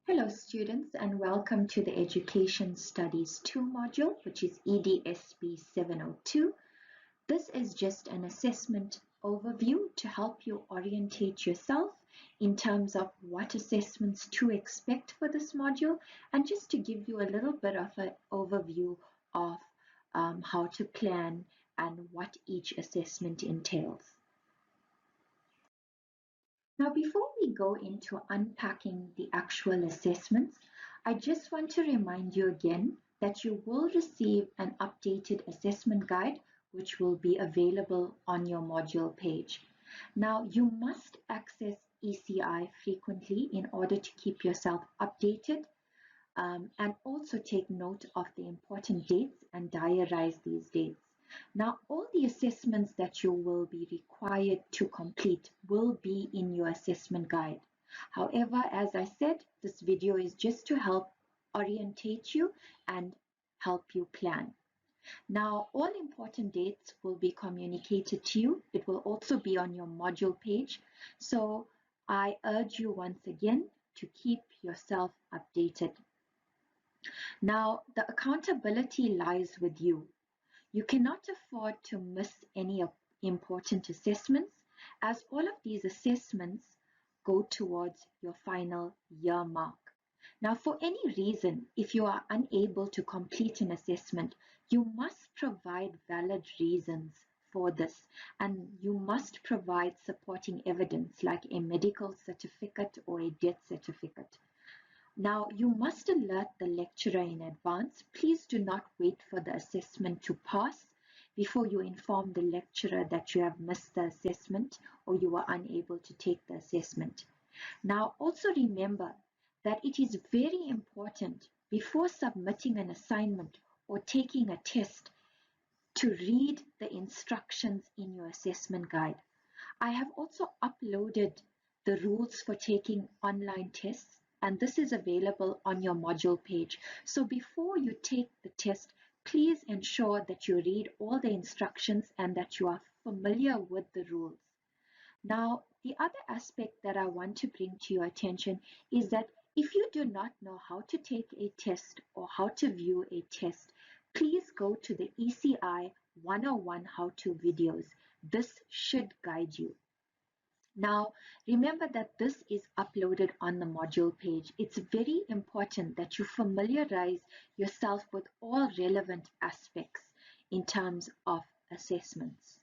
Hello students, and welcome to the Education Studies 2 module, which is EDSB702. This is just an assessment overview to help you orientate yourself in terms of what assessments to expect for this module, and just to give you a little bit of an overview of how to plan and what each assessment entails. Now, before we go into unpacking the actual assessments, I just want to remind you again that you will receive an updated assessment guide, which will be available on your module page. Now, you must access ECI frequently in order to keep yourself updated, and also take note of the important dates and diarize these dates. Now, all the assessments that you will be required to complete will be in your assessment guide. However, as I said, this video is just to help orientate you and help you plan. Now, all important dates will be communicated to you. It will also be on your module page. So I urge you once again to keep yourself updated. Now, the accountability lies with you. You cannot afford to miss any important assessments, as all of these assessments go towards your final year mark. Now, for any reason, if you are unable to complete an assessment, you must provide valid reasons for this, and you must provide supporting evidence like a medical certificate or a death certificate. Now, you must alert the lecturer in advance. Please do not wait for the assessment to pass before you inform the lecturer that you have missed the assessment or you are unable to take the assessment. Now, also remember that it is very important before submitting an assignment or taking a test to read the instructions in your assessment guide. I have also uploaded the rules for taking online tests, and this is available on your module page. So before you take the test, please ensure that you read all the instructions and that you are familiar with the rules. Now, the other aspect that I want to bring to your attention is that if you do not know how to take a test or how to view a test, please go to the ECI 101 how-to videos. This should guide you. Now, remember that this is uploaded on the module page. It's very important that you familiarize yourself with all relevant aspects in terms of assessments.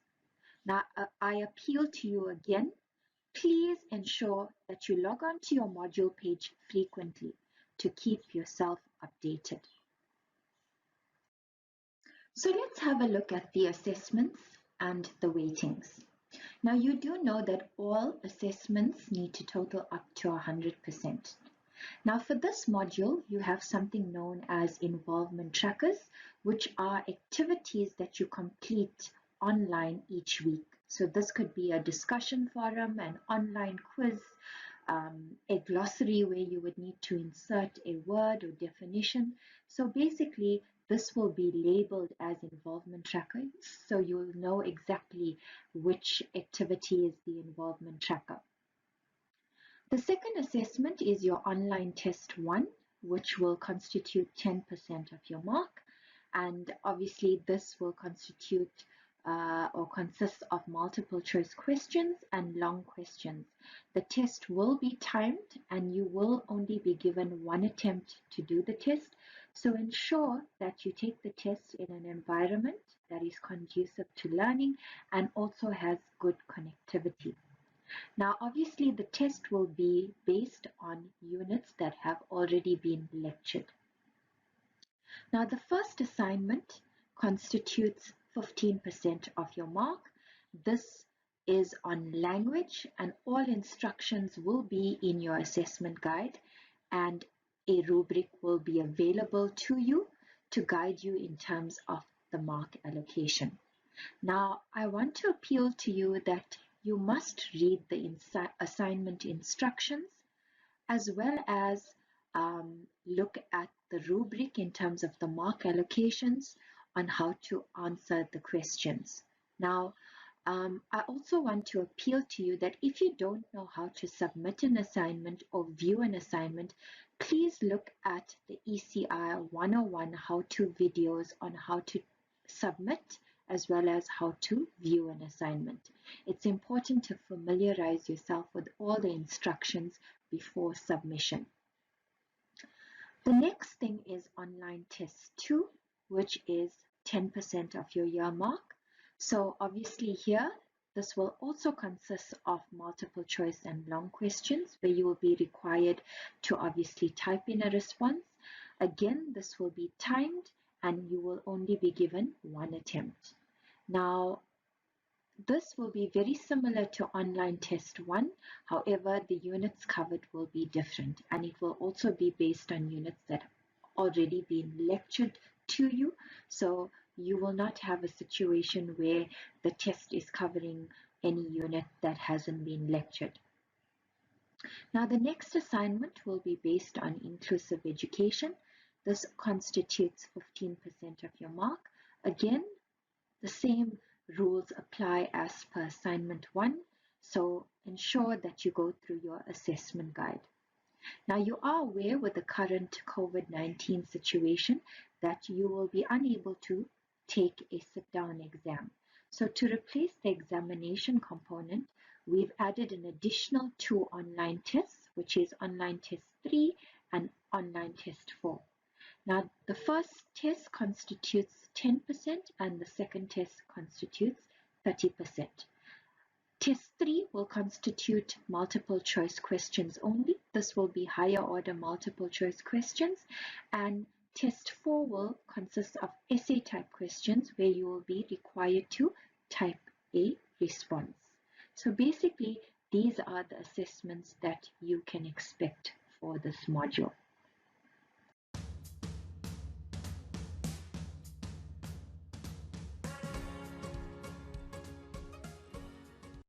Now, I appeal to you again, please ensure that you log on to your module page frequently to keep yourself updated. So let's have a look at the assessments and the weightings. Now, you do know that all assessments need to total up to 100%. Now, for this module, you have something known as involvement trackers, which are activities that you complete online each week. So this could be a discussion forum, an online quiz, a glossary where you would need to insert a word or definition. So basically, this will be labeled as involvement trackers, so you'll know exactly which activity is the involvement tracker. The second assessment is your online test 1, which will constitute 10% of your mark, and obviously this will constitute or consist of multiple choice questions and long questions. The test will be timed and you will only be given one attempt to do the test. So ensure that you take the test in an environment that is conducive to learning and also has good connectivity. Now, obviously the test will be based on units that have already been lectured. Now, the first assignment constitutes 15% of your mark. This is on language, and all instructions will be in your assessment guide, and a rubric will be available to you to guide you in terms of the mark allocation. Now, I want to appeal to you that you must read the assignment instructions as well as look at the rubric in terms of the mark allocations on how to answer the questions. Now, I also want to appeal to you that if you don't know how to submit an assignment or view an assignment, please look at the ECI 101 how-to videos on how to submit as well as how to view an assignment. It's important to familiarize yourself with all the instructions before submission. The next thing is online test 2, which is 10% of your year mark. So obviously here, this will also consist of multiple choice and long questions where you will be required to obviously type in a response. Again, this will be timed and you will only be given one attempt. Now, this will be very similar to online test 1. However, the units covered will be different and it will also be based on units that have already been lectured to you. So you will not have a situation where the test is covering any unit that hasn't been lectured. Now, the next assignment will be based on inclusive education. This constitutes 15% of your mark. Again, the same rules apply as per assignment 1, so ensure that you go through your assessment guide. Now you are aware with the current COVID-19 situation that you will be unable to take a sit-down exam. So to replace the examination component, we've added an additional 2 online tests, which is online test 3 and online test 4. Now, the first test constitutes 10% and the second test constitutes 30%. Test 3 will constitute multiple choice questions only. This will be higher order multiple choice questions. And test 4 will consist of essay type questions where you will be required to type a response. So basically, these are the assessments that you can expect for this module.